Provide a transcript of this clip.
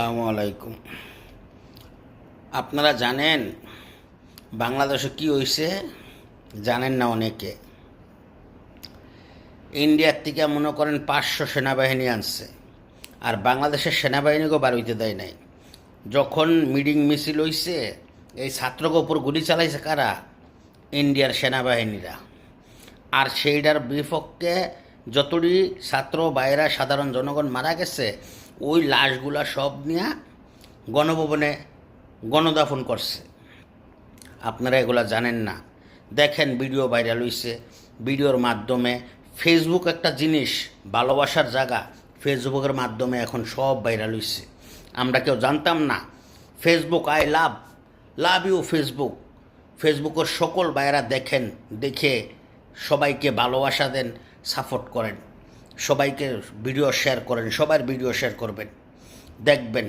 আসসালামু আলাইকুম। আপনারা জানেন বাংলাদেশে কি হয়েছে? জানেন না অনেকে। ইন্ডিয়ার থেকে মনে করেন 500 সেনাবাহিনী আনছে, আর বাংলাদেশের সেনাবাহিনীকেও বার হইতে দেয় নাই। যখন মিটিং মিছিল হইছে, এই ছাত্রকে উপর গুলি চালাইছে কারা? ইন্ডিয়ার সেনাবাহিনীরা। আর সেইটার বিপক্ষে যতটি ছাত্র বাইরা সাধারণ জনগণ মারা গেছে, ওই লাশগুলা সব নিয়ে গণভবনে গণদাফন করছে। আপনারা এগুলা জানেন না। দেখেন, ভিডিও ভাইরাল হইছে। ভিডিওর মাধ্যমে ফেসবুক একটা জিনিস, ভালোবাসার জায়গা। ফেসবুকের মাধ্যমে এখন সব ভাইরাল হইছে। আমরা কেউ জানতাম না। Facebook, I love love you Facebook. ফেসবুকের সকল ভাইয়েরা দেখেন, দেখে সবাইকে ভালোবাসা দেন, সাপোর্ট করেন, সবাইকে ভিডিও শেয়ার করেন, সবার ভিডিও শেয়ার করবেন। দেখবেন